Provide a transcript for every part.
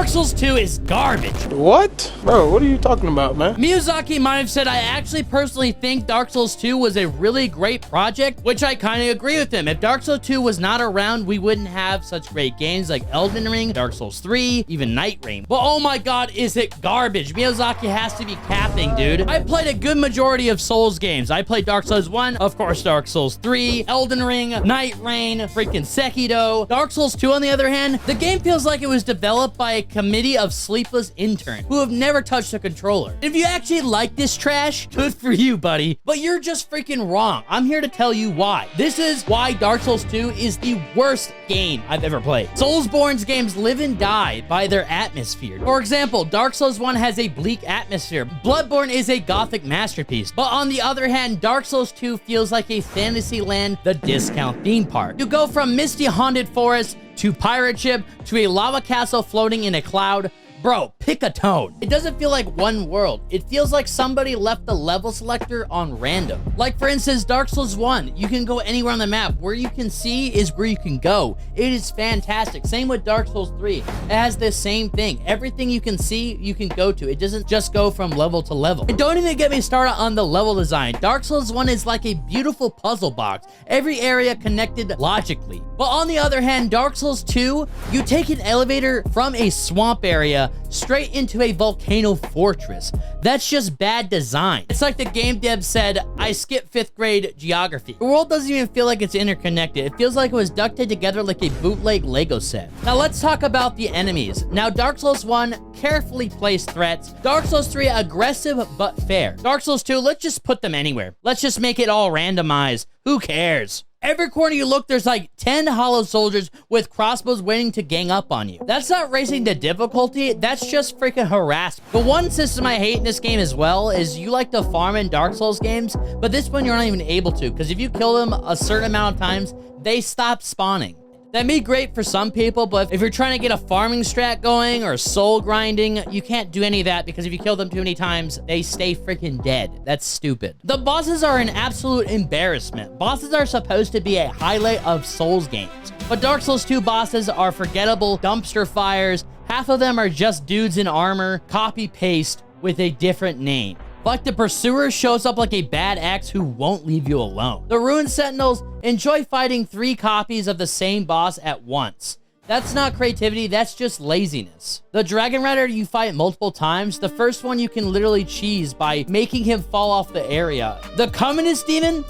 Dark Souls 2 is garbage. What? Bro, what are you talking about, man? Miyazaki might have said, I actually personally think Dark Souls 2 was a really great project, which I kind of agree with him. If Dark Souls 2 was not around, we wouldn't have such great games like Elden Ring, Dark Souls 3, even Night Rain. But oh my god, is it garbage. Miyazaki has to be capping, dude. I played a good majority of Souls games. I played Dark Souls 1, of course Dark Souls 3, Elden Ring, Night Rain, freaking Sekiro. Dark Souls 2, on the other hand, the game feels like it was developed by a committee of sleepless interns who have never touched a controller. If you actually like this trash, good for you, buddy. But you're just freaking wrong. I'm here to tell you why. This is why Dark Souls 2 is the worst game I've ever played. Soulsborne's games live and die by their atmosphere. For example, Dark Souls 1 has a bleak atmosphere. Bloodborne is a gothic masterpiece. But on the other hand, Dark Souls 2 feels like a Fantasyland, the discount theme park. You go from misty haunted forest to pirate ship to a lava castle floating in a cloud. Bro, pick a tone. It doesn't feel like one world. It feels like somebody left the level selector on random. Like, for instance, Dark Souls 1, you can go anywhere on the map. Where you can see is where you can go. It is fantastic. Same with Dark Souls 3. It has the same thing. Everything you can see, you can go to. It doesn't just go from level to level. And don't even get me started on the level design. Dark Souls 1 is like a beautiful puzzle box. Every area connected logically. But on the other hand, Dark Souls 2, you take an elevator from a swamp area straight into a volcano fortress. That's just bad design. It's like the game dev said, I skipped 5th grade geography. The world doesn't even feel like it's interconnected. It feels like it was ducted together like a bootleg Lego set. Now let's talk about the enemies. Now Dark Souls 1, carefully placed threats. Dark Souls 3, aggressive but fair. Dark Souls 2, let's just put them anywhere. Let's just make it all randomized. Who cares? Every corner you look, there's like 10 hollow soldiers with crossbows waiting to gang up on you. That's not raising the difficulty, that's just freaking harassment. The one system I hate in this game as well is you like to farm in Dark Souls games, but this one you're not even able to, because if you kill them a certain amount of times, they stop spawning. That'd be great for some people, but if you're trying to get a farming strat going or soul grinding, you can't do any of that because if you kill them too many times, they stay freaking dead. That's stupid. The bosses are an absolute embarrassment. Bosses are supposed to be a highlight of Souls games, but Dark Souls 2 bosses are forgettable dumpster fires. Half of them are just dudes in armor, copy-paste with a different name. Like the Pursuer shows up like a bad axe who won't leave you alone. The Ruined Sentinels enjoy fighting 3 copies of the same boss at once. That's not creativity, that's just laziness. The Dragon Rider you fight multiple times. The first one you can literally cheese by making him fall off the area. The Covenant Demon?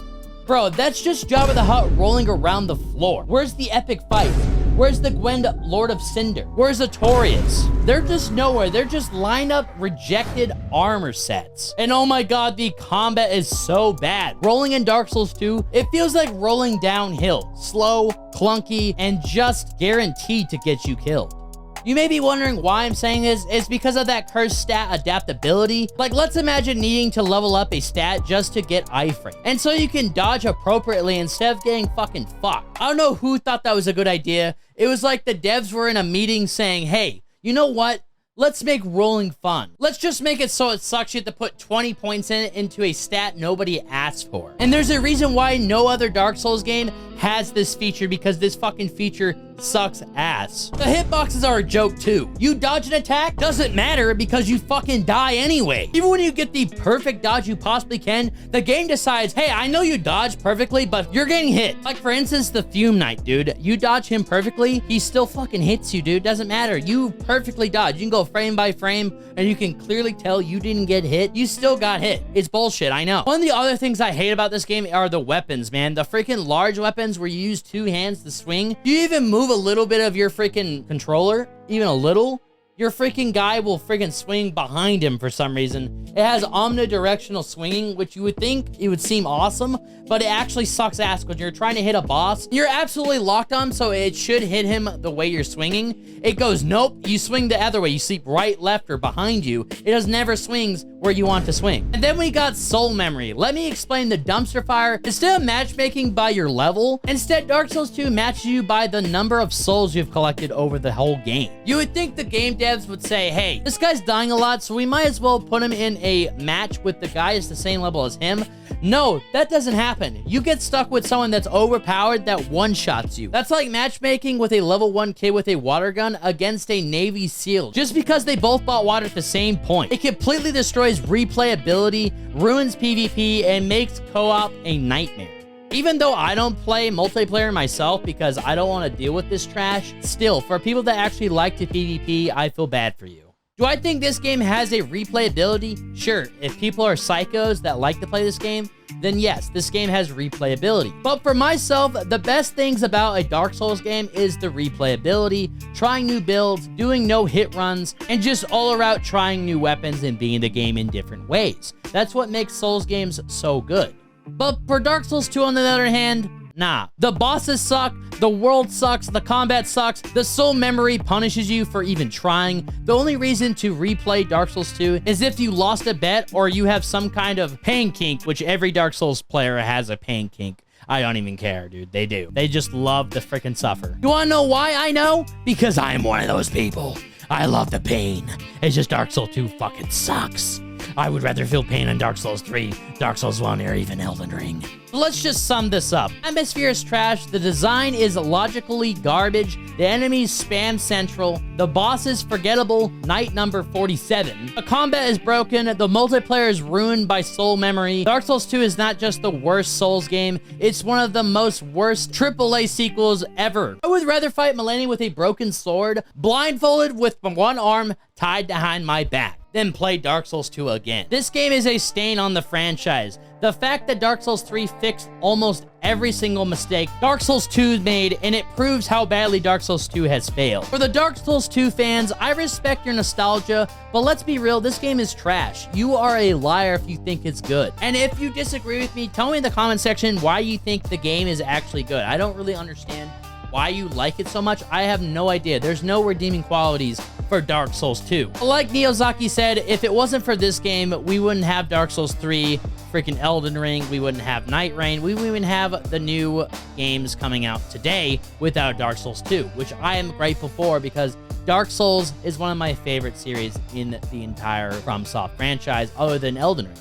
Bro, that's just Jabba the Hutt rolling around the floor. Where's the epic fight? Where's the Gwent Lord of Cinder? Where's Artorias? They're just nowhere. They're just lined up rejected armor sets. And oh my god, the combat is so bad. Rolling in Dark Souls 2, it feels like rolling downhill. Slow, clunky, and just guaranteed to get you killed. You may be wondering why I'm saying this. It's because of that cursed stat adaptability. Like, let's imagine needing to level up a stat just to get iframe. And so you can dodge appropriately instead of getting fucking fucked. I don't know who thought that was a good idea. It was like the devs were in a meeting saying, hey, you know what? Let's make rolling fun. Let's just make it so it sucks you have to put 20 points in it into a stat nobody asked for. And there's a reason why no other Dark Souls game has this feature, because this fucking feature sucks ass. The hitboxes are a joke too. You dodge an attack, doesn't matter because you fucking die anyway. Even when you get the perfect dodge you possibly can, the game decides, hey, I know you dodged perfectly, but you're getting hit. Like for instance, the Fume Knight, dude. You dodge him perfectly, he still fucking hits you, dude. Doesn't matter. You perfectly dodge. You can go frame by frame and you can clearly tell you didn't get hit. You still got hit. It's bullshit, I know. One of the other things I hate about this game are the weapons, man. The freaking large weapons where you use 2 hands to swing. Do you even move a little bit of your freaking controller? Even a little? Your freaking guy will freaking swing behind him for some reason. It has omnidirectional swinging, which you would think it would seem awesome, but it actually sucks ass when you're trying to hit a boss. You're absolutely locked on, so it should hit him the way you're swinging. It goes, nope, you swing the other way. You sleep right, left, or behind you. It just never swings where you want to swing. And then we got Soul Memory. Let me explain the dumpster fire. Instead of matchmaking by your level, instead Dark Souls 2 matches you by the number of souls you've collected over the whole game. You would think the game devs would say, hey, this guy's dying a lot, so we might as well put him in a match with the guy that's the same level as him. No, that doesn't happen. You get stuck with someone that's overpowered that one-shots you. That's like matchmaking with a level 1 kid with a water gun against a Navy SEAL. Just because they both bought water at the same point. It completely destroys replayability, ruins PvP, and makes co-op a nightmare. Even though I don't play multiplayer myself because I don't want to deal with this trash, still, for people that actually like to PvP, I feel bad for you. Do I think this game has a replayability? Sure, if people are psychos that like to play this game, then yes, this game has replayability. But for myself, the best things about a Dark Souls game is the replayability, trying new builds, doing no hit runs, and just all around trying new weapons and beating the game in different ways. That's what makes Souls games so good. But for Dark Souls 2, on the other hand, nah. The bosses suck, the world sucks, the combat sucks, the soul memory punishes you for even trying. The only reason to replay Dark Souls 2 is if you lost a bet or you have some kind of pain kink, which every Dark Souls player has a pain kink. I don't even care, dude. They do. They just love to freaking suffer. You wanna know why I know? Because I'm one of those people. I love the pain. It's just Dark Souls 2 fucking sucks. I would rather feel pain in Dark Souls 3, Dark Souls 1, or even Elden Ring. So let's just sum this up. Atmosphere is trash, the design is logically garbage, the enemies spam central, the boss is forgettable, night number 47. The combat is broken, the multiplayer is ruined by soul memory. Dark Souls 2 is not just the worst Souls game, it's one of the most worst AAA sequels ever. I would rather fight Millennium with a broken sword, blindfolded with one arm tied behind my back, then play Dark Souls 2 again. This game is a stain on the franchise. The fact that Dark Souls 3 fixed almost every single mistake Dark Souls 2 made, and it proves how badly Dark Souls 2 has failed. For the Dark Souls 2 fans, I respect your nostalgia, but let's be real, this game is trash. You are a liar if you think it's good. And if you disagree with me, tell me in the comment section why you think the game is actually good. I don't really understand why you like it so much. I have no idea. There's no redeeming qualities for Dark Souls 2. Like Neozaki said, if it wasn't for this game, we wouldn't have Dark Souls 3, freaking Elden Ring, we wouldn't have Night Rain, we wouldn't even have the new games coming out today without Dark Souls 2, which I am grateful for because Dark Souls is one of my favorite series in the entire FromSoft franchise other than Elden Ring.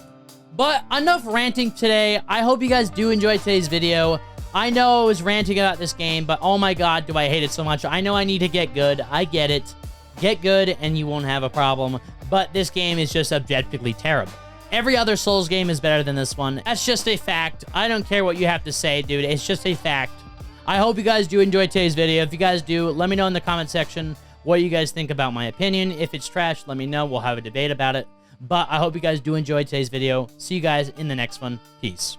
But enough ranting today. I hope you guys do enjoy today's video. I know I was ranting about this game, but oh my god, do I hate it so much. I know I need to get good. I get it. Get good and you won't have a problem. But this game is just objectively terrible. Every other Souls game is better than this one. That's just a fact. I don't care what you have to say, dude. It's just a fact. I hope you guys do enjoy today's video. If you guys do, let me know in the comment section what you guys think about my opinion. If it's trash, let me know. We'll have a debate about it. But I hope you guys do enjoy today's video. See you guys in the next one. Peace.